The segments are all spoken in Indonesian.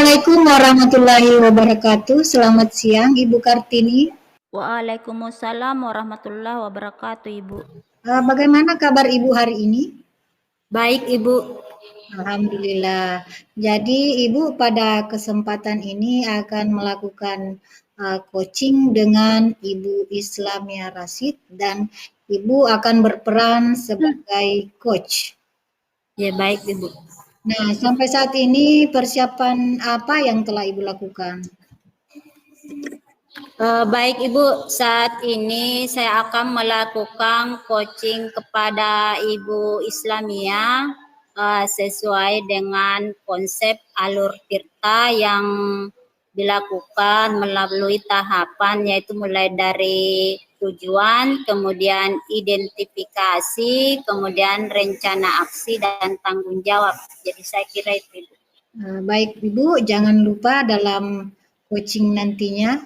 Assalamualaikum warahmatullahi wabarakatuh. Selamat siang, Ibu Kartini. Waalaikumsalam warahmatullahi wabarakatuh, Ibu. Bagaimana kabar Ibu hari ini? Baik, Ibu. Alhamdulillah. Jadi Ibu pada kesempatan ini akan melakukan coaching dengan Ibu Islamia Rasid dan Ibu akan berperan sebagai coach. Ya, baik, Ibu. Nah, sampai saat ini persiapan apa yang telah Ibu lakukan? Baik, Ibu. Saat ini saya akan melakukan coaching kepada Ibu Islamia sesuai dengan konsep alur tirta yang dilakukan melalui tahapan, yaitu mulai dari tujuan, kemudian identifikasi, kemudian rencana aksi dan tanggung jawab. Jadi saya kira itu, Ibu. Baik Ibu, jangan lupa dalam coaching nantinya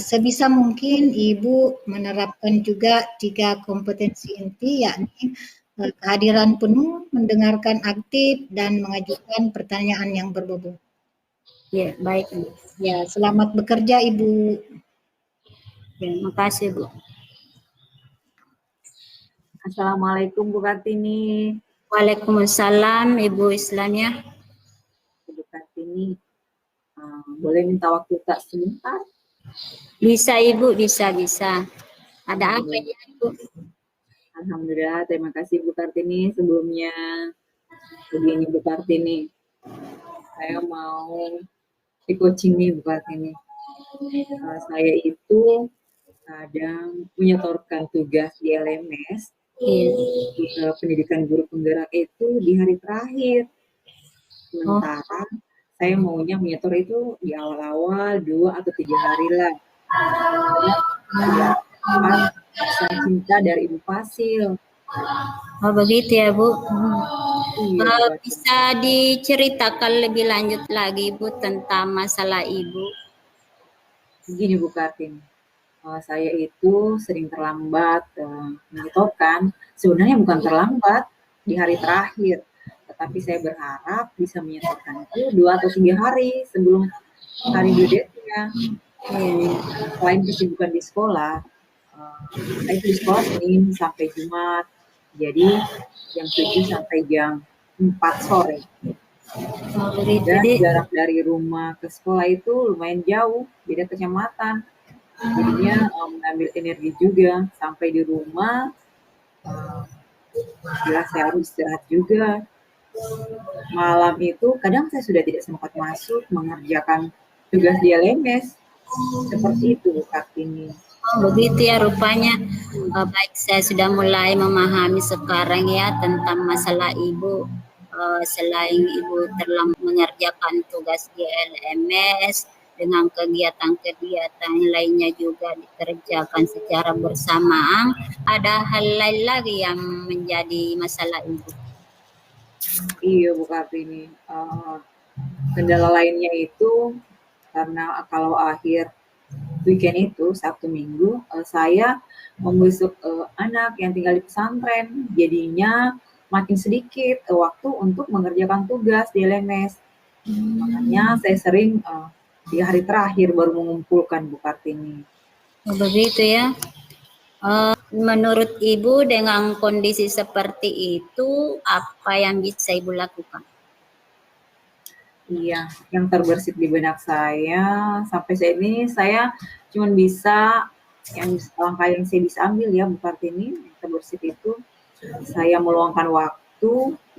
sebisa mungkin Ibu menerapkan juga 3 kompetensi inti, yakni kehadiran penuh, mendengarkan aktif, dan mengajukan pertanyaan yang berbobot. Ya, baik, Ibu. Ya, selamat bekerja Ibu. Ya, makasih, Bu. Assalamualaikum Bu Kartini. Waalaikumsalam Ibu Islamia. Bu Kartini, boleh minta waktu tak sebentar? Bisa Ibu, bisa. Ada apa ya Ibu? Alhamdulillah, terima kasih Bu Kartini. Sebelumnya begini Bu Kartini, saya mau di coaching nih Bu Kartini. Saya itu kadang menyetorkan tugas di LMS di pendidikan guru penggerak itu di hari terakhir. Sementara saya maunya menyetor itu di awal-awal 2 atau 3 hari lah. Ada pesan cinta dari Ibu Fasil. Oh begitu ya Bu. Iya, bisa diceritakan lebih lanjut lagi Bu tentang masalah Ibu? Begini Bu Kartini, saya itu sering terlambat menyetorkan. Sebenarnya bukan terlambat di hari terakhir, tetapi saya berharap bisa menyetorkan itu 2 atau 3 hari sebelum hari due date-nya. Selain kesibukan di sekolah, saya itu di sekolah Senin sampai Jumat, jadi jam 7 sampai jam 4 sore. Dan jarak dari rumah ke sekolah itu lumayan jauh, beda kecamatan. Jadinya mengambil energi juga. Sampai di rumah, jelas saya harus istirahat juga. Malam itu kadang saya sudah tidak sempat masuk mengerjakan tugas di LMS. Seperti itu Bu Kartini. Oh begitu ya rupanya. Baik, saya sudah mulai memahami sekarang ya tentang masalah Ibu. Selain Ibu terlambat mengerjakan tugas di LMS, dengan kegiatan-kegiatan lainnya juga dikerjakan secara bersamaan, ada hal lain lagi yang menjadi masalah Ibu? Iya Bu Kartini, kendala lainnya itu karena kalau akhir weekend itu Sabtu Minggu saya membesuk anak yang tinggal di pesantren, jadinya makin sedikit waktu untuk mengerjakan tugas di LMS. Makanya saya sering di hari terakhir baru mengumpulkan Bu Kartini. Oh, begitu ya. Menurut Ibu dengan kondisi seperti itu apa yang bisa Ibu lakukan? Iya, yang terbersit di benak saya sampai saat ini saya cuma bisa langkah yang saya bisa ambil ya Bu Kartini, yang terbersit itu saya meluangkan waktu 30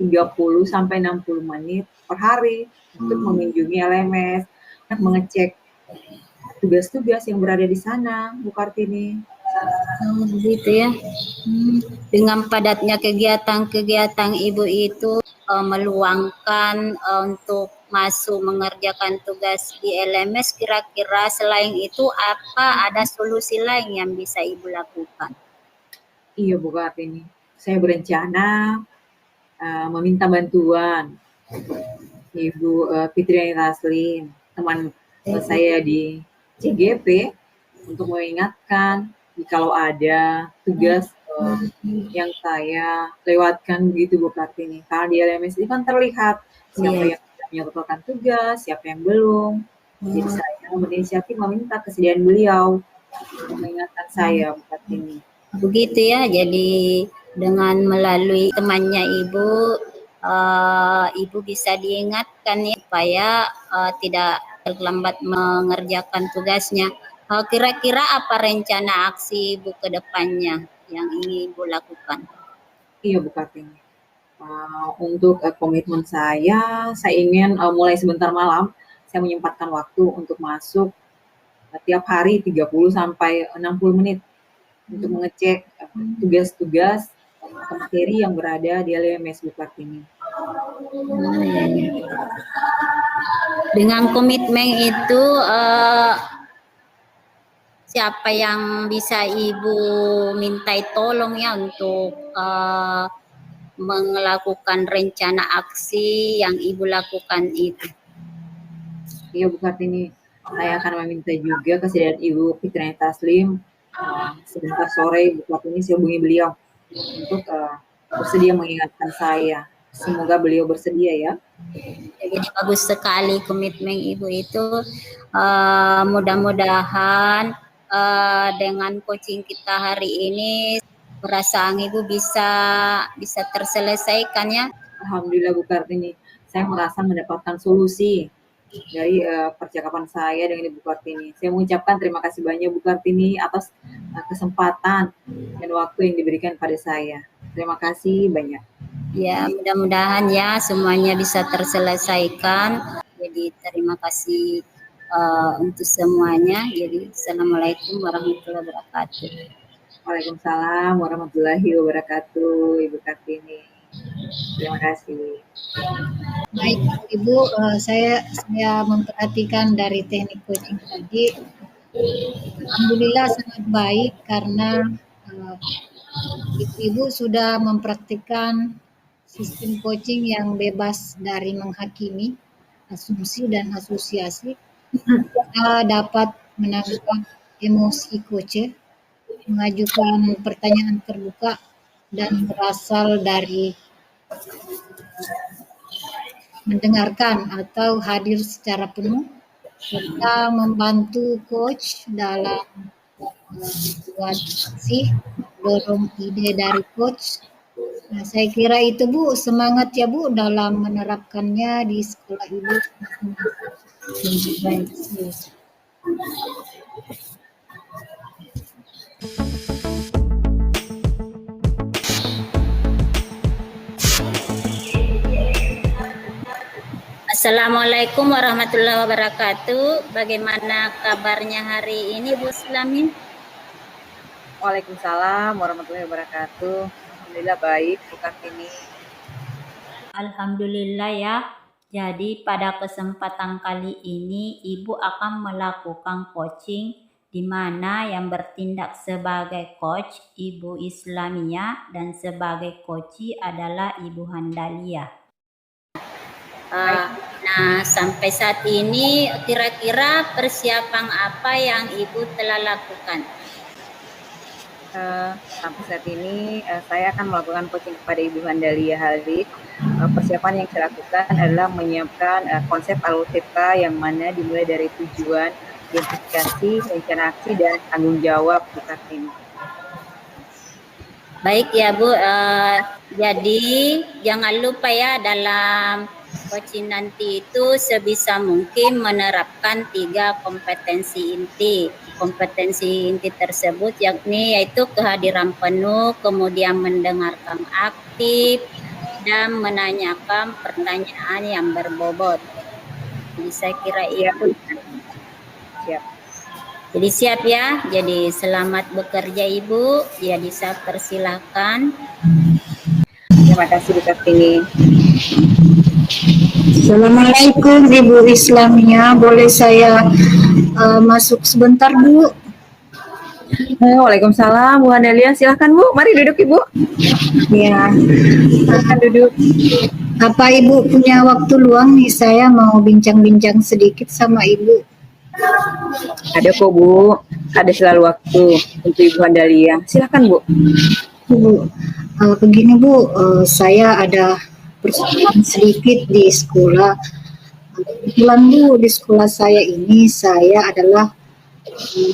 sampai 60 menit per hari untuk mengunjungi LMS, mengecek tugas-tugas yang berada di sana, Bu Kartini. Oh, begitu ya. Dengan padatnya kegiatan-kegiatan Ibu itu meluangkan untuk masuk mengerjakan tugas di LMS, kira-kira selain itu apa ada solusi lain yang bisa Ibu lakukan? Iya Bu Kartini, saya berencana meminta bantuan Ibu Fitriani Raslin, teman saya di CGP, untuk mengingatkan kalau ada tugas yang saya lewatkan begitu Bu Kartini. Karena di LMS ini kan terlihat siapa yang menyelesaikan tugas, siapa yang belum. Jadi saya berinisiatif meminta kesediaan beliau untuk mengingatkan saya Bu Kartini. Begitu ya, jadi dengan melalui temannya Ibu, Ibu bisa diingatkan ya supaya tidak terlambat mengerjakan tugasnya. Kira-kira apa rencana aksi Ibu ke depannya yang ingin Ibu lakukan? Iya Bu Kartini. Untuk komitmen saya ingin mulai sebentar malam, saya menyempatkan waktu untuk masuk tiap hari 30 sampai 60 menit untuk mengecek tugas-tugas atau materi yang berada di LMS Bu Kartini. Dengan komitmen itu, siapa yang bisa Ibu mintai tolong ya untuk melakukan rencana aksi yang Ibu lakukan itu? Iya Bu Kartini, saya akan meminta juga kesediaan Ibu Fitriani Taslim. Sebentar sore Bu Kartini saya hubungi beliau untuk bersedia mengingatkan saya. Semoga beliau bersedia ya. Jadi bagus sekali komitmen Ibu itu. Mudah-mudahan dengan coaching kita hari ini perasaan Ibu bisa terselesaikan ya. Alhamdulillah Bu Kartini, saya merasa mendapatkan solusi dari percakapan saya dengan Ibu Kartini. Saya mengucapkan terima kasih banyak Bu Kartini atas kesempatan dan waktu yang diberikan pada saya. Terima kasih banyak. Ya, mudah-mudahan ya semuanya bisa terselesaikan. Jadi terima kasih untuk semuanya. Jadi assalamualaikum warahmatullahi wabarakatuh. Waalaikumsalam warahmatullahi wabarakatuh, Ibu Kartini. Terima kasih. Baik Ibu, saya memperhatikan dari teknik coaching tadi. Alhamdulillah sangat baik karena Ibu sudah mempraktikkan sistem coaching yang bebas dari menghakimi, asumsi dan asosiasi. Kita dapat menangkap emosi coach, mengajukan pertanyaan terbuka dan berasal dari mendengarkan atau hadir secara penuh, serta membantu coach dalam buat aksi, dorong ide dari coach. Nah, saya kira itu Bu, semangat ya Bu dalam menerapkannya di sekolah Ibu. Baik. Assalamualaikum warahmatullahi wabarakatuh. Bagaimana kabarnya hari ini Bu Slamin? Waalaikumsalam warahmatullahi wabarakatuh. Alhamdulillah baik Bu Kartini. Alhamdulillah ya. Jadi pada kesempatan kali ini Ibu akan melakukan coaching di mana yang bertindak sebagai coach Ibu Islamia dan sebagai coach adalah Ibu Handalia. Nah, sampai saat ini kira-kira persiapan apa yang Ibu telah lakukan? Sampai saat ini saya akan melakukan coaching kepada Ibu Handalia Halik. Persiapan yang saya lakukan adalah menyiapkan konsep Alutipka yang mana dimulai dari tujuan, identifikasi, rencana aksi, dan tanggung jawab Bu Kartini. Baik ya Bu, jadi jangan lupa ya dalam coaching nanti itu sebisa mungkin menerapkan 3 kompetensi inti. Kompetensi inti tersebut yaitu kehadiran penuh, kemudian mendengarkan aktif, dan menanyakan pertanyaan yang berbobot. Jadi saya kira itu. Siap. Jadi siap ya. Jadi selamat bekerja Ibu. Jadi saya persilahkan. Terima kasih Bu Kartini. Assalamualaikum Ibu Islamia, boleh saya masuk sebentar Bu? Waalaikumsalam Bu Handalia, silahkan Bu, mari duduk Ibu. Ya, Silahkan duduk. apa Ibu punya waktu luang nih, saya mau bincang-bincang sedikit sama Ibu. Ada kok Bu, ada selalu waktu untuk Ibu Handalia. Silahkan Bu. Bu, begini Bu, saya ada persoalan sedikit di sekolah. Kebetulan Bu, di sekolah saya ini saya adalah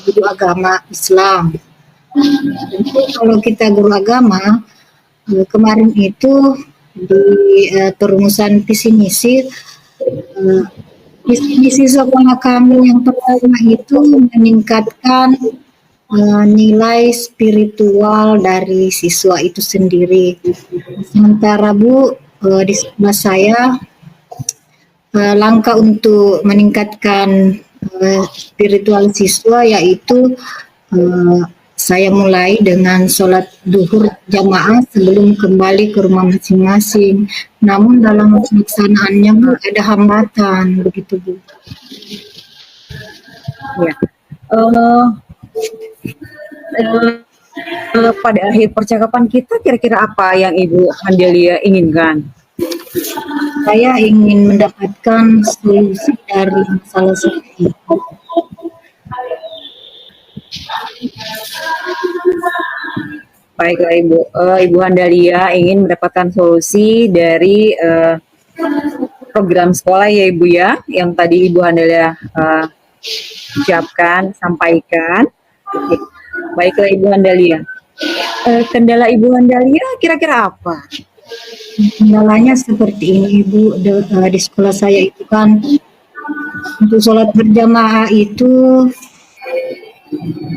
guru agama Islam. Tentu kalau kita guru agama, kemarin itu di perumusan visi misi, visi misi sekolah kami yang pertama itu meningkatkan nilai spiritual dari siswa itu sendiri. Sementara Bu, di sekolah saya langkah untuk meningkatkan spiritual siswa yaitu saya mulai dengan sholat duhur jamaah sebelum kembali ke rumah masing-masing. Namun dalam pelaksanaannya Bu ada hambatan, begitu Bu. Ya. Pada akhir percakapan kita, kira-kira apa yang Ibu Handelia inginkan? Saya ingin mendapatkan solusi dari masalah saya. Baiklah Ibu, Ibu Handalia ingin mendapatkan solusi dari program sekolah ya Ibu ya, yang tadi Ibu Handalia ucapkan, sampaikan. Oke. Baiklah Ibu Handalia, kendala Ibu Handalia kira-kira apa? Kendalanya seperti ini Ibu, di sekolah saya itu kan untuk sholat berjamaah itu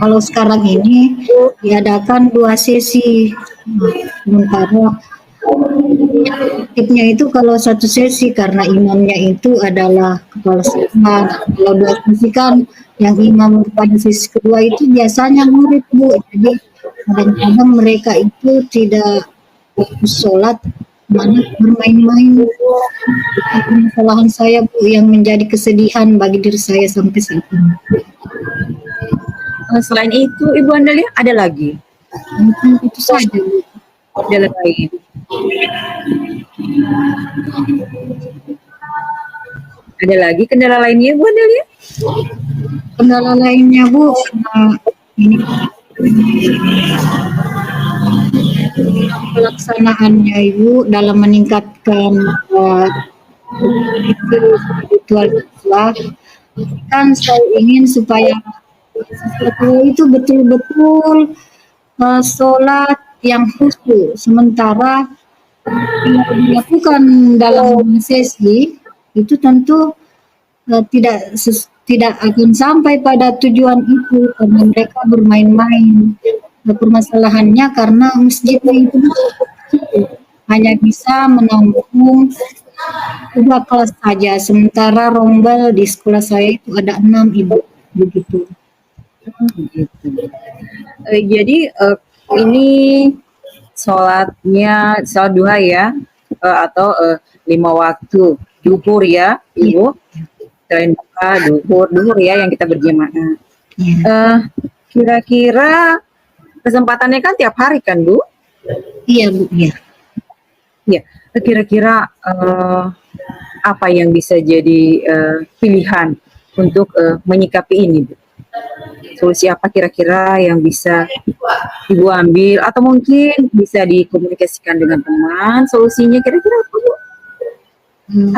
kalau sekarang ini diadakan 2 sesi. Sementara tipnya itu kalau 1 sesi karena imamnya itu adalah kepala sekolah. Kalau 2 sesi kan yang imam pada sesi kedua itu biasanya murid Bu. Jadi kadang-kadang mereka itu tidak fokus sholat, mana bermain-main. Itu kesalahan saya Bu yang menjadi kesedihan bagi diri saya sampai saat ini. Selain itu Ibu Handalia ada lagi? Mungkin itu saja Bu. Ada lagi? Ada lagi kendala lainnya Bu Handalia? Kendala lainnya Bu, ini pelaksanaannya Ibu dalam meningkatkan spiritual siswa, kan saya ingin supaya siswa itu betul-betul sholat yang khusyuk. Sementara yang dilakukan dalam sesi itu tentu tidak akan sampai pada tujuan itu karena mereka bermain-main. Permasalahannya karena masjidnya itu hanya bisa menampung 2 kelas saja, sementara rombel di sekolah saya itu ada 6 Ibu, begitu. Jadi ini sholatnya sholat duha ya, atau 5 waktu duhur ya Ibu, selain duha duhur ya yang kita berjamaah. Kira-kira kesempatannya kan tiap hari kan Bu? Iya Bu, ya. Ya, kira-kira apa yang bisa jadi pilihan untuk menyikapi ini Bu? Solusi apa kira-kira yang bisa Ibu ambil, atau mungkin bisa dikomunikasikan dengan teman, solusinya kira-kira apa Bu?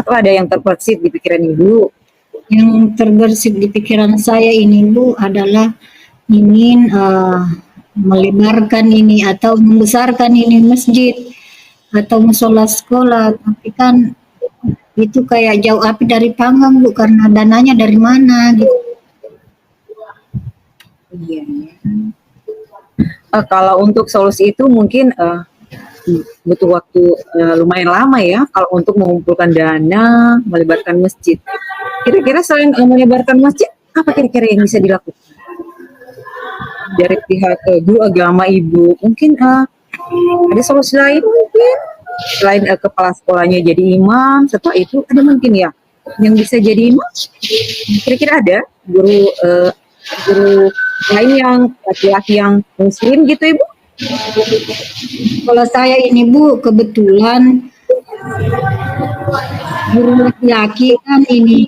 Atau ada yang terbersit di pikiran Ibu? Yang terbersit di pikiran saya ini Bu adalah ingin melebarkan ini atau membesarkan ini masjid atau musola sekolah, tapi kan itu kayak jauh api dari panggang Bu, karena dananya dari mana gitu. Iya. Kalau untuk solusi itu mungkin butuh waktu lumayan lama ya kalau untuk mengumpulkan dana melebarkan masjid. Kira-kira selain melebarkan masjid, apa kira-kira yang bisa dilakukan dari pihak guru agama Ibu? Mungkin ada solusi lain mungkin selain kepala sekolahnya jadi imam, setelah itu ada mungkin ya yang bisa jadi imam. Kira-kira ada guru lain yang laki-laki yang muslim gitu Ibu? Kalau saya ini Bu kebetulan guru laki-laki kan ini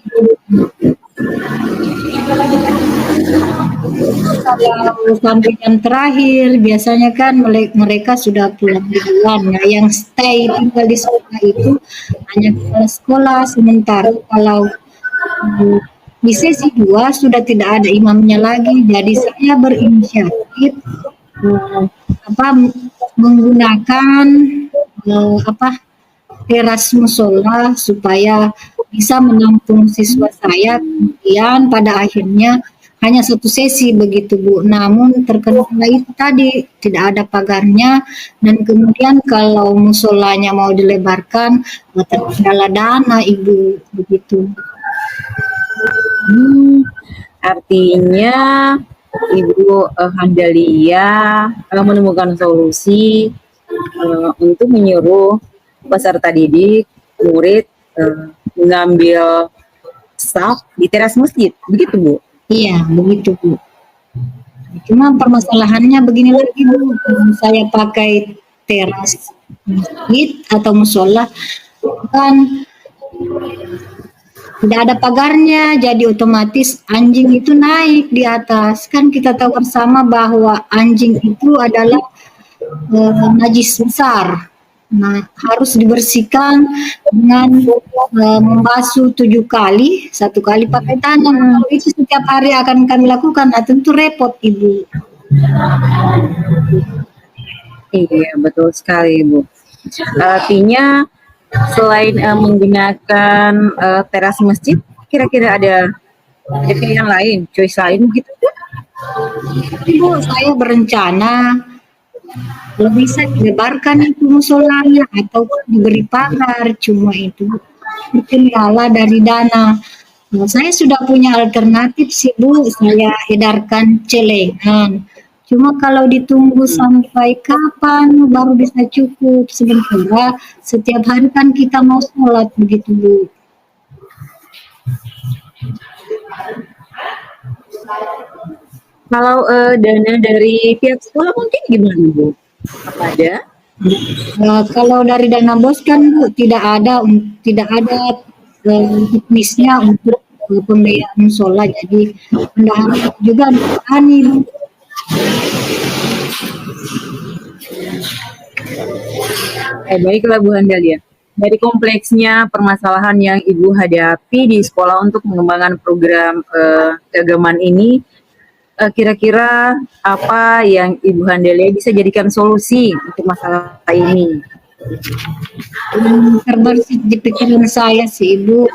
kalau sampai jam terakhir biasanya kan mereka sudah pulang duluan. Nah, yang stay tinggal di sekolah itu hanya kepala sekolah. Sementara kalau Di sesi 2 sudah tidak ada imamnya lagi, jadi saya berinisiatif apa menggunakan teras musola supaya bisa menampung siswa saya. Kemudian pada akhirnya hanya satu sesi begitu Bu. Namun terkendala itu tadi tidak ada pagarnya, dan kemudian kalau musolanya mau dilebarkan terkendala dana Ibu begitu. Artinya Ibu Handalia menemukan solusi untuk menyuruh peserta didik, murid mengambil saf di teras masjid, begitu Bu? Iya, begitu Bu. Cuma permasalahannya begini lagi Bu, saya pakai teras masjid atau musola kan tidak ada pagarnya, jadi otomatis anjing itu naik di atas. Kan kita tahu bersama bahwa anjing itu adalah najis besar. Nah, harus dibersihkan dengan membasuh 7 kali, 1 kali pakai tanah. Kalau itu setiap hari akan kami lakukan, nah tentu repot Ibu. Iya, betul sekali Bu. Artinya selain menggunakan teras masjid, kira-kira ada pilihan lain, choice lain gitu? Bu, saya berencana kalau bisa dilebarkan itu musolanya atau diberi pagar, cuma itu terkendala dari dana. Nah, saya sudah punya alternatif sih Bu, saya edarkan celengan. Cuma kalau ditunggu sampai kapan baru bisa cukup, sementara setiap hari kan kita mau sholat begitu Bu. Kalau dana dari pihak sekolah mungkin gimana Bu? Apa ada? Kalau dari dana BOS kan Bu tidak ada teknisnya untuk pembiayaan musola, jadi pendahara juga ditangani Bu. Baiklah Bu Handalia. Dari kompleksnya permasalahan yang Ibu hadapi di sekolah untuk mengembangkan program keagamaan ini, kira-kira apa yang Ibu Handalia bisa jadikan solusi untuk masalah ini? Terbersih di pikiran saya sih Ibu,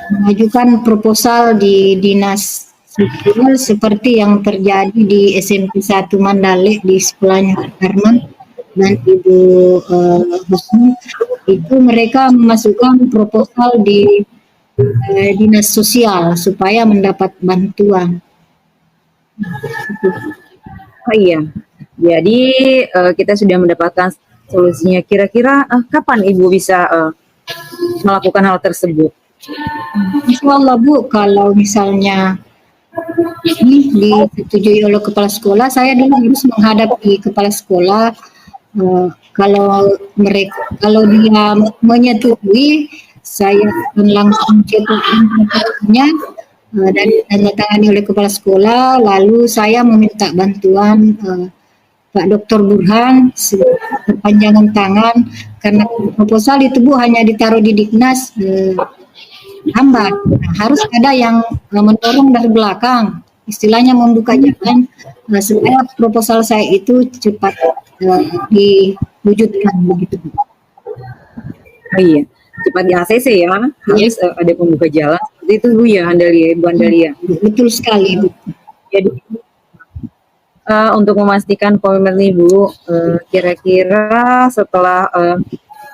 mengajukan proposal di dinas sipil seperti yang terjadi di SMP 1 Mandalek di sekolahnya Herman dan Ibu Husnu. Itu mereka memasukkan proposal di dinas sosial supaya mendapat bantuan. Oh iya, jadi kita sudah mendapatkan solusinya. Kira-kira kapan Ibu bisa melakukan hal tersebut? Insya Allah Bu, kalau misalnya ini disetujui oleh kepala sekolah, saya dulu harus menghadapi kepala sekolah. Kalau dia menyetujui, saya akan langsung cetak kontraknya dan ditandatangani oleh kepala sekolah, lalu saya meminta bantuan Pak Dr. Burhan perpanjangan tangan, karena proposal itu Bu hanya ditaruh di Diknas lambat. Nah, harus ada yang mendorong dari belakang, istilahnya membuka jalan supaya proposal saya itu cepat diwujudkan begitu. Oh iya, cepat di ACC ya, harus ada pembuka jalan seperti itu Bu ya, Handalia, Ibu Handalia. Betul sekali Bu. Jadi untuk memastikan komitmen Ibu, kira-kira setelah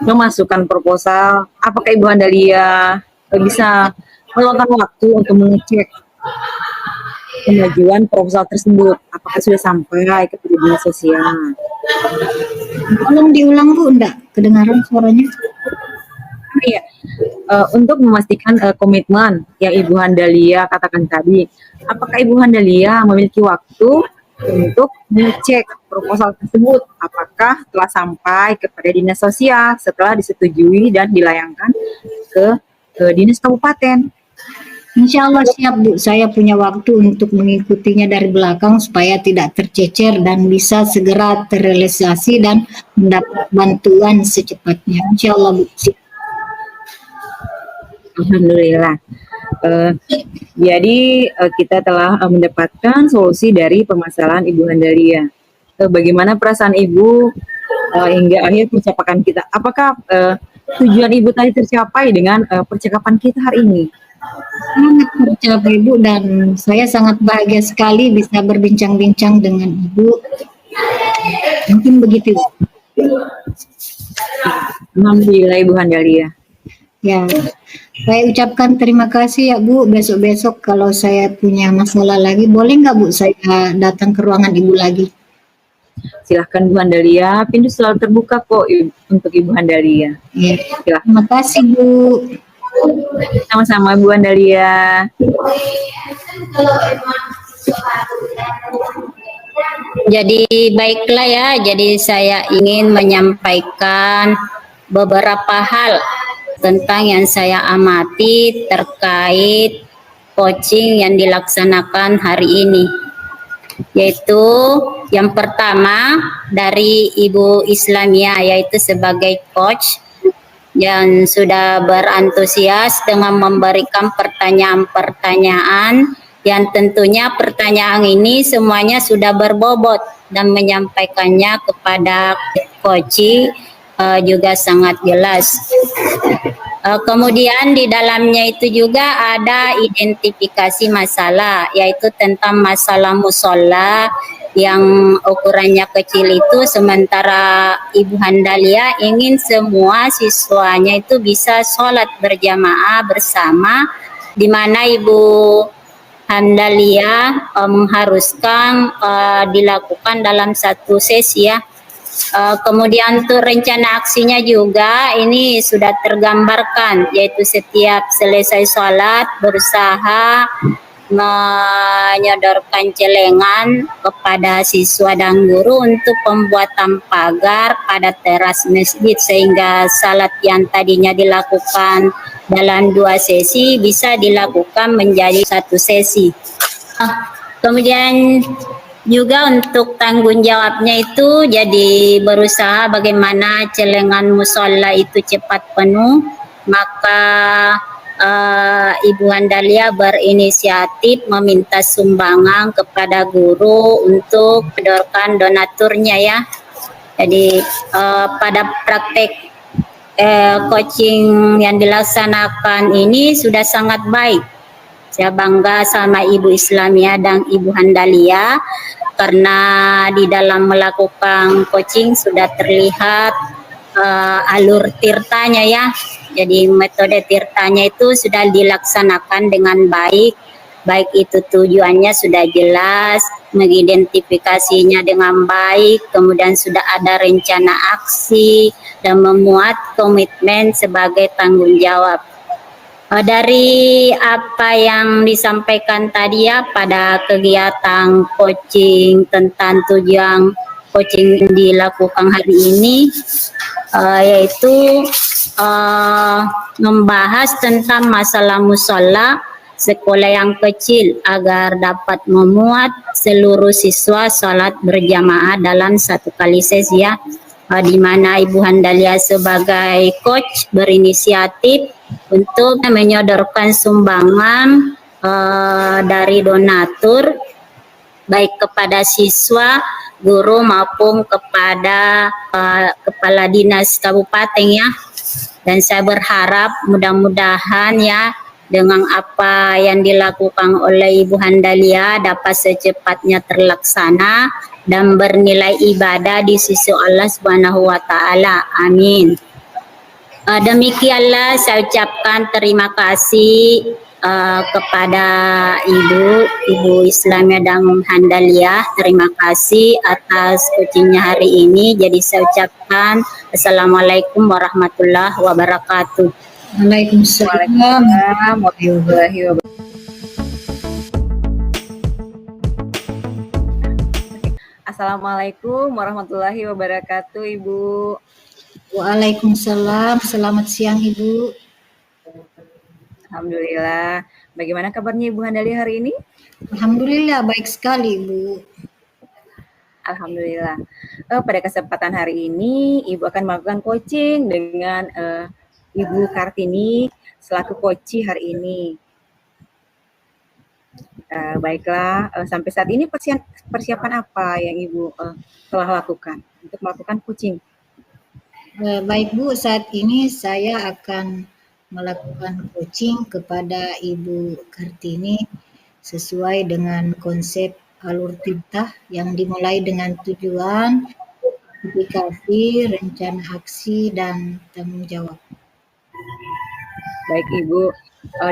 memasukkan proposal, apakah Ibu Handalia bisa meluangkan waktu untuk mengecek kemajuan proposal tersebut, apakah sudah sampai ke dinas sosial? Tolong diulang Bu, enggak kedengaran suaranya. Iya, untuk memastikan komitmen yang Ibu Handalia katakan tadi, apakah Ibu Handalia memiliki waktu untuk mengecek proposal tersebut, apakah telah sampai kepada dinas sosial setelah disetujui dan dilayangkan ke dinas kabupaten? Insya Allah siap Bu, saya punya waktu untuk mengikutinya dari belakang supaya tidak tercecer dan bisa segera terrealisasi dan mendapat bantuan secepatnya. Insya Allah Bu. Alhamdulillah. Jadi kita telah mendapatkan solusi dari permasalahan Ibu Handalia. Bagaimana perasaan Ibu hingga akhir percakapan kita? Apakah tujuan Ibu tadi tercapai dengan percakapan kita hari ini? Sangat tercapai Ibu, dan saya sangat bahagia sekali bisa berbincang-bincang dengan Ibu. Mungkin begitu. Alhamdulillah Ibu Handalia. Ya, saya ucapkan terima kasih ya Bu. Besok-besok kalau saya punya masalah lagi, boleh nggak Bu saya datang ke ruangan Ibu lagi? Silahkan Bu Handalia, pintu selalu terbuka kok untuk Ibu Handalia. Ya, Silahkan. terima kasih Bu. Sama-sama Bu Handalia. Jadi baiklah ya, jadi saya ingin menyampaikan beberapa hal tentang yang saya amati terkait coaching yang dilaksanakan hari ini. Yaitu yang pertama dari Ibu Islamia, yaitu sebagai coach yang sudah berantusias dengan memberikan pertanyaan-pertanyaan yang tentunya pertanyaan ini semuanya sudah berbobot dan menyampaikannya kepada coach juga sangat jelas. Kemudian di dalamnya itu juga ada identifikasi masalah, yaitu tentang masalah musola yang ukurannya kecil itu, sementara Ibu Handalia ingin semua siswanya itu bisa sholat berjamaah bersama, di mana Ibu Handalia mengharuskan dilakukan dalam satu sesi ya. Kemudian untuk rencana aksinya juga ini sudah tergambarkan, yaitu setiap selesai sholat berusaha menyodorkan celengan kepada siswa dan guru untuk pembuatan pagar pada teras masjid, sehingga salat yang tadinya dilakukan dalam 2 sesi bisa dilakukan menjadi 1 sesi. Kemudian juga untuk tanggung jawabnya itu jadi berusaha bagaimana celengan musola itu cepat penuh, maka Ibu Handalia berinisiatif meminta sumbangan kepada guru untuk menyodorkan donaturnya ya. Jadi pada praktek coaching yang dilaksanakan ini sudah sangat baik. Saya bangga sama Ibu Islamia dan Ibu Handalia karena di dalam melakukan coaching sudah terlihat alur tirtanya ya. Jadi metode tirtanya itu sudah dilaksanakan dengan baik. Baik itu tujuannya sudah jelas, mengidentifikasinya dengan baik, kemudian sudah ada rencana aksi dan memuat komitmen sebagai tanggung jawab. Dari apa yang disampaikan tadi ya pada kegiatan coaching tentang tujuan coaching yang dilakukan hari ini, yaitu membahas tentang masalah musola sekolah yang kecil agar dapat memuat seluruh siswa sholat berjamaah dalam 1 kali sesi ya, di mana Ibu Handalia sebagai coach berinisiatif untuk menyodorkan sumbangan dari donatur baik kepada siswa, guru maupun kepada kepala dinas kabupaten ya. Dan saya berharap mudah-mudahan ya dengan apa yang dilakukan oleh Ibu Handalia dapat secepatnya terlaksana dan bernilai ibadah di sisi Allah Subhanahu wa taala. Amin. Demikianlah saya ucapkan terima kasih kepada Ibu Islamia dan Handalia. Terima kasih atas coachingnya hari ini. Jadi saya ucapkan Assalamualaikum warahmatullahi wabarakatuh. Waalaikumsalam warahmatullahi wabarakatuh. Assalamualaikum warahmatullahi wabarakatuh, Ibu. Waalaikumsalam. Selamat siang Ibu. Alhamdulillah. Bagaimana kabarnya Ibu Handalia hari ini? Alhamdulillah baik sekali Ibu. Alhamdulillah. Pada kesempatan hari ini Ibu akan melakukan coaching dengan Ibu Kartini selaku Koci hari ini. Baiklah, sampai saat ini persiapan apa yang Ibu telah lakukan untuk melakukan coaching? Baik Bu, saat ini saya akan melakukan coaching kepada Ibu Kartini sesuai dengan konsep alur titah yang dimulai dengan tujuan, aplikasi, rencana aksi, dan tanggung jawab. Baik Ibu,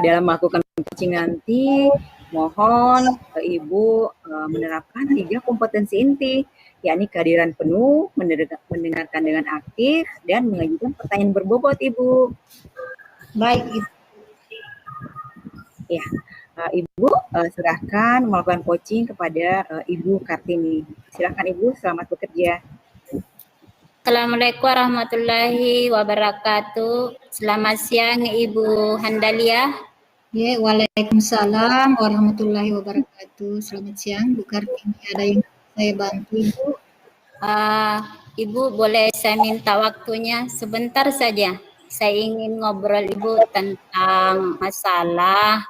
dalam melakukan coaching nanti mohon Ibu menerapkan 3 kompetensi inti, yakni kehadiran penuh, mendengarkan dengan aktif, dan mengajukan pertanyaan berbobot Ibu. Baik Ibu. Ya, Ibu silahkan melakukan coaching kepada Ibu Kartini. Silahkan Ibu, selamat bekerja. Assalamualaikum warahmatullahi wabarakatuh. Selamat siang Ibu Handalia. Ya, waalaikumsalam warahmatullahi wabarakatuh. Selamat siang Bu Kartini. Ada yang saya bantu Ibu? Ibu boleh saya minta waktunya sebentar saja. Saya ingin ngobrol Ibu tentang masalah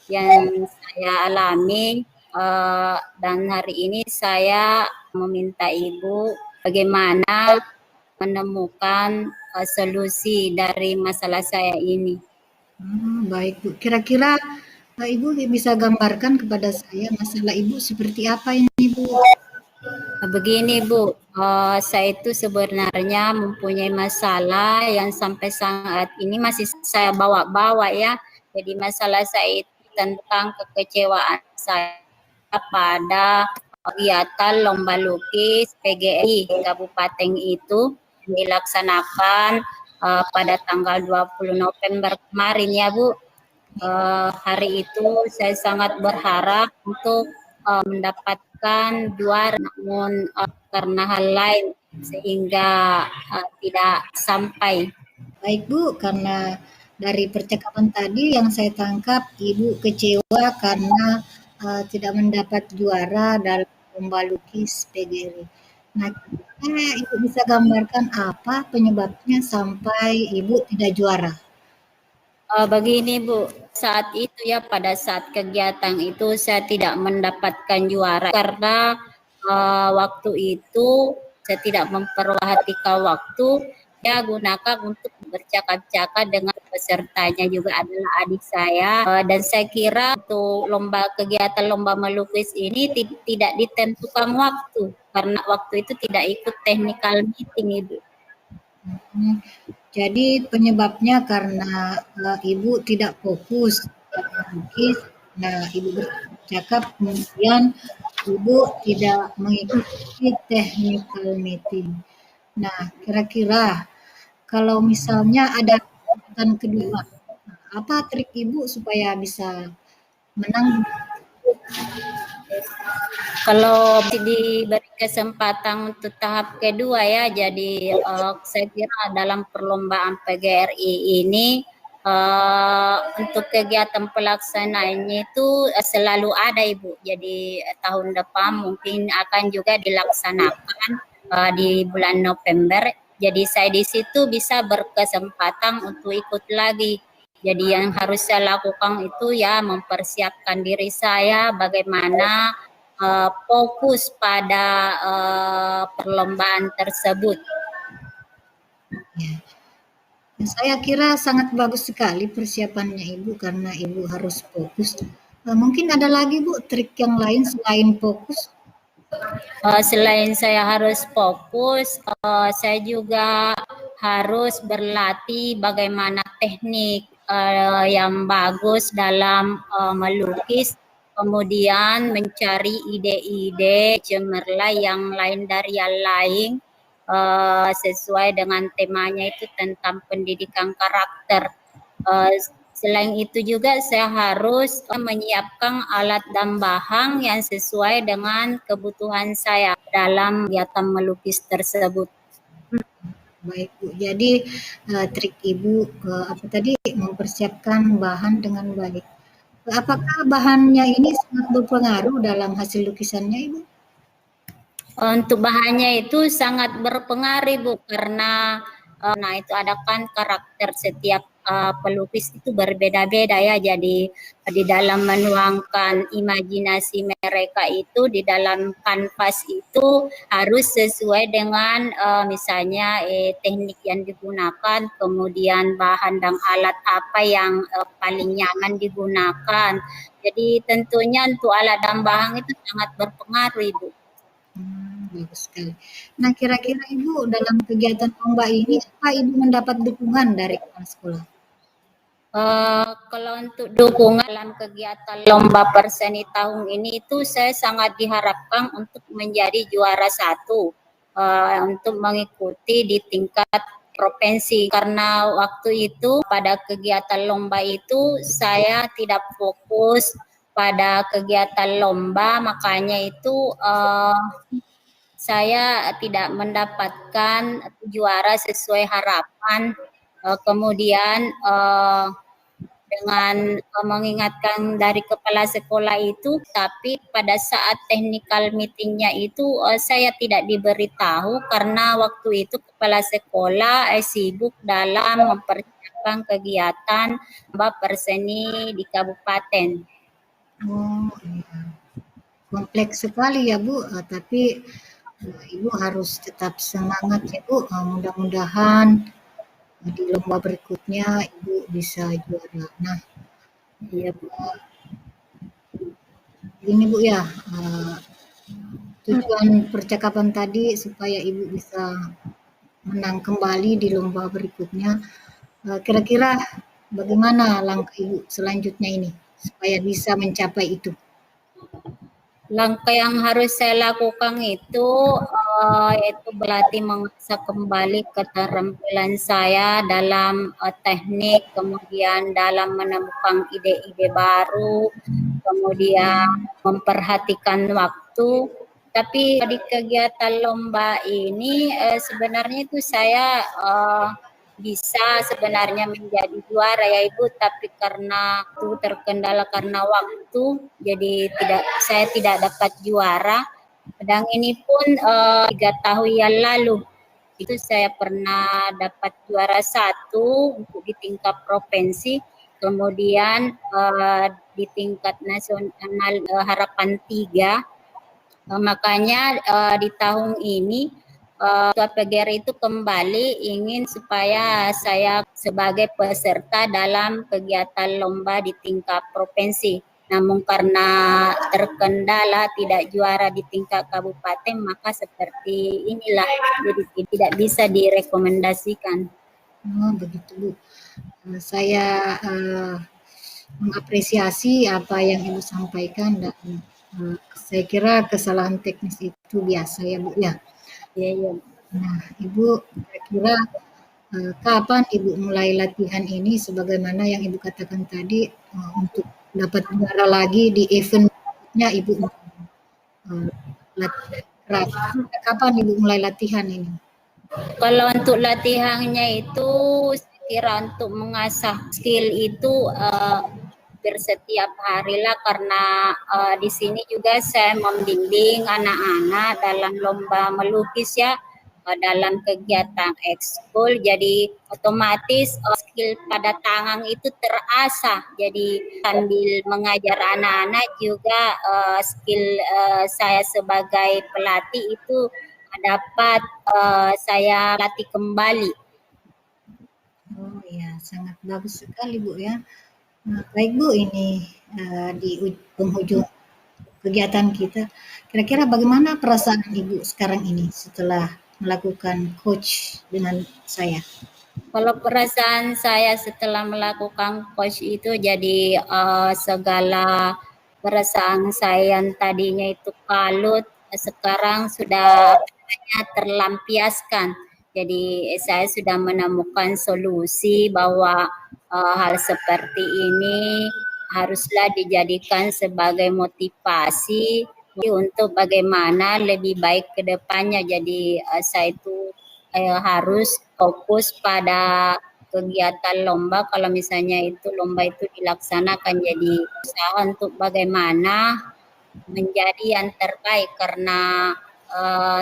yang saya alami dan hari ini saya meminta Ibu bagaimana menemukan solusi dari masalah saya ini. Baik Bu. Kira-kira Ibu bisa gambarkan kepada saya masalah Ibu seperti apa ini Bu? Begini Bu, saya itu sebenarnya mempunyai masalah yang sampai saat ini masih saya bawa-bawa ya. Jadi masalah saya itu tentang kekecewaan saya pada kegiatan lomba lukis PGRI Kabupaten itu dilaksanakan pada tanggal 20 November kemarin ya Bu. Hari itu saya sangat berharap untuk mendapatkan juara, namun karena hal lain sehingga tidak sampai. Baik Bu, karena dari percakapan tadi yang saya tangkap Ibu kecewa karena tidak mendapat juara dalam lomba lukis PGRI. Nah, Ibu bisa gambarkan apa penyebabnya sampai Ibu tidak juara? Begini Bu, saat itu ya pada saat kegiatan itu saya tidak mendapatkan juara karena waktu itu saya tidak memperhatikan waktu, saya gunakan untuk bercakap-cakap dengan pesertanya juga adalah adik saya dan saya kira untuk kegiatan lomba melukis ini tidak ditentukan waktu karena waktu itu tidak ikut technical meeting Ibu. Jadi penyebabnya karena Ibu tidak fokus melukis. Nah, Ibu bercakap kemudian Ibu tidak mengikuti technical meeting. Nah, kira-kira kalau misalnya ada kesempatan kedua, apa trik Ibu supaya bisa menang? Kalau diberi kesempatan untuk tahap kedua ya, jadi saya kira dalam perlombaan PGRI ini untuk kegiatan pelaksanaannya itu selalu ada Ibu. Jadi tahun depan mungkin akan juga dilaksanakan di bulan November. Jadi saya di situ bisa berkesempatan untuk ikut lagi. Jadi yang harus saya lakukan itu ya mempersiapkan diri saya bagaimana fokus pada perlombaan tersebut. Ya. Saya kira sangat bagus sekali persiapannya Ibu karena Ibu harus fokus. Mungkin ada lagi Bu trik yang lain selain fokus? Selain saya harus fokus, saya juga harus berlatih bagaimana teknik yang bagus dalam melukis, kemudian mencari ide-ide cemerlang yang lain dari yang lain sesuai dengan temanya itu tentang pendidikan karakter. Selain itu juga saya harus menyiapkan alat dan bahan yang sesuai dengan kebutuhan saya dalam kegiatan melukis tersebut. Baik Bu, jadi trik Ibu mempersiapkan bahan dengan baik. Apakah bahannya ini sangat berpengaruh dalam hasil lukisannya Ibu? Untuk bahannya itu sangat berpengaruh Bu karena Nah itu ada kan karakter setiap pelukis itu berbeda-beda ya. Jadi di dalam menuangkan imajinasi mereka itu di dalam kanvas itu harus sesuai dengan misalnya teknik yang digunakan, kemudian bahan dan alat apa yang paling nyaman digunakan. Jadi tentunya untuk alat dan bahan itu sangat berpengaruh, Ibu. Bagus sekali. Nah, kira-kira Ibu dalam kegiatan lomba ini apa Ibu mendapat dukungan dari kepala sekolah? Kalau untuk dukungan dalam kegiatan lomba perseni tahun ini itu saya sangat diharapkan untuk menjadi juara 1 untuk mengikuti di tingkat provinsi, karena waktu itu pada kegiatan lomba itu saya tidak fokus pada kegiatan lomba, makanya itu saya tidak mendapatkan juara sesuai harapan. Kemudian dengan mengingatkan dari kepala sekolah itu, tapi pada saat technical meetingnya itu saya tidak diberitahu karena waktu itu kepala sekolah sibuk dalam mempersiapkan kegiatan lomba perseni di kabupaten. Oh, iya. Kompleks sekali ya Bu, tapi Ibu harus tetap semangat ya Bu. Mudah-mudahan di lomba berikutnya Ibu bisa juara. Nah, Iya Bu. ini Bu ya, tujuan percakapan tadi supaya Ibu bisa menang kembali di lomba berikutnya. Kira-kira bagaimana langkah Ibu selanjutnya ini supaya bisa mencapai itu? Langkah yang harus saya lakukan itu yaitu berlatih mengasah kembali keterampilan saya dalam teknik, kemudian dalam menemukan ide-ide baru, kemudian memperhatikan waktu. Tapi di kegiatan lomba ini sebenarnya itu saya bisa sebenarnya menjadi juara ya Ibu, tapi karena itu terkendala karena waktu, jadi saya tidak dapat juara. Dan ini pun 3 tahun yang lalu itu saya pernah dapat juara 1 untuk di tingkat provinsi, kemudian di tingkat nasional harapan 3. Makanya di tahun ini Ketua PGRI itu kembali ingin supaya saya sebagai peserta dalam kegiatan lomba di tingkat provinsi. Namun karena terkendala tidak juara di tingkat kabupaten, maka seperti inilah jadi tidak bisa direkomendasikan. Oh, begitu Bu. Saya mengapresiasi apa yang Ibu sampaikan dan saya kira kesalahan teknis itu biasa ya Bu ya. Iya. Nah, Ibu kira-kira kapan Ibu mulai latihan ini sebagaimana yang Ibu katakan tadi untuk dapat juara lagi di event berikutnya Ibu latihan keras. Kapan Ibu mulai latihan ini? Kalau untuk latihannya itu saya kira untuk mengasah skill itu setiap hari lah, karena di sini juga saya membimbing anak-anak dalam lomba melukis ya, dalam kegiatan ekskul, jadi otomatis skill pada tangan itu terasah. Jadi sambil mengajar anak-anak juga skill saya sebagai pelatih itu dapat saya latih kembali. Oh ya, sangat bagus sekali Bu ya. Nah, baik Bu, ini di penghujung kegiatan kita. Kira-kira bagaimana perasaan Ibu sekarang ini setelah melakukan coach dengan saya? Kalau perasaan saya setelah melakukan coach itu jadi segala perasaan saya yang tadinya itu kalut sekarang sudah terlampiaskan. Jadi saya sudah menemukan solusi bahwa hal seperti ini haruslah dijadikan sebagai motivasi untuk bagaimana lebih baik ke depannya. Jadi saya itu harus fokus pada kegiatan lomba. Kalau misalnya itu lomba itu dilaksanakan, jadi usaha untuk bagaimana menjadi yang terbaik, karena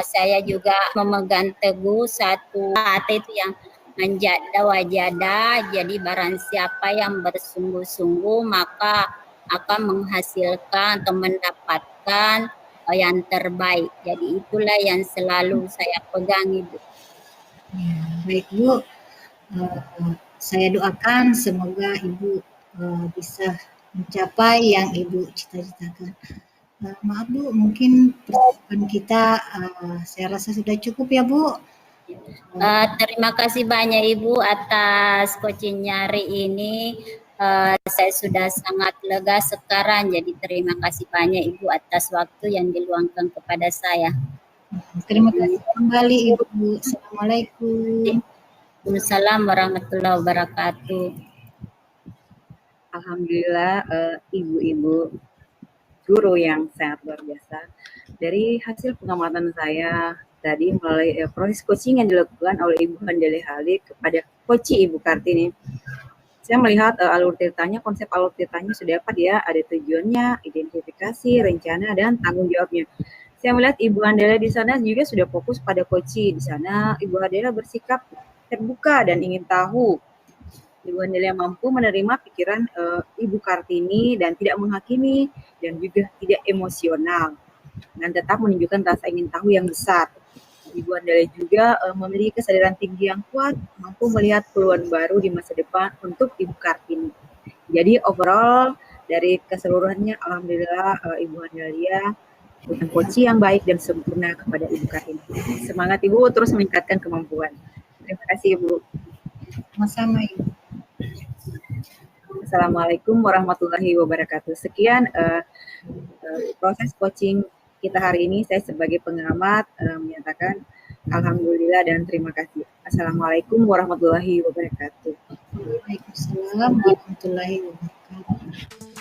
saya juga memegang teguh satu kata itu yang manjada wajada, jadi barang siapa yang bersungguh-sungguh maka akan menghasilkan atau mendapatkan yang terbaik. Jadi itulah yang selalu saya pegang, Ibu. Ya, baik Bu, saya doakan semoga Ibu bisa mencapai yang Ibu cita-citakan. Maaf Bu, mungkin percakapan kita saya rasa sudah cukup ya Bu. Terima kasih banyak Ibu atas coachingnya hari ini. Saya sudah sangat lega sekarang, jadi terima kasih banyak Ibu atas waktu yang diluangkan kepada saya. Terima kasih kembali Ibu. Assalamualaikum. Waalaikumsalam warahmatullahi wabarakatuh. Alhamdulillah ibu-ibu guru yang sangat luar biasa. Dari hasil pengamatan saya tadi melalui proses coaching yang dilakukan oleh Ibu Handele Halik kepada coach Ibu Kartini, saya melihat alur ceritanya, konsep alur ceritanya sudah dapat ya, ada tujuannya, identifikasi, rencana, dan tanggung jawabnya. Saya melihat Ibu Handele di sana juga sudah fokus pada coaching. Di sana Ibu Handele bersikap terbuka dan ingin tahu. Ibu Handele yang mampu menerima pikiran Ibu Kartini dan tidak menghakimi dan juga tidak emosional, dan tetap menunjukkan rasa ingin tahu yang besar. Ibu Handele juga memiliki kesadaran tinggi yang kuat, mampu melihat peluang baru di masa depan untuk Ibu Kartini. Jadi overall dari keseluruhannya, alhamdulillah Ibu Handele punya coach yang baik dan sempurna kepada Ibu Kartini. Semangat Ibu terus meningkatkan kemampuan. Terima kasih Ibu. Sama-sama Ibu. Assalamualaikum warahmatullahi wabarakatuh. Sekian proses coaching kita hari ini. Saya sebagai pengamat menyatakan alhamdulillah dan terima kasih. Assalamualaikum warahmatullahi wabarakatuh. Waalaikumsalam warahmatullahi wabarakatuh.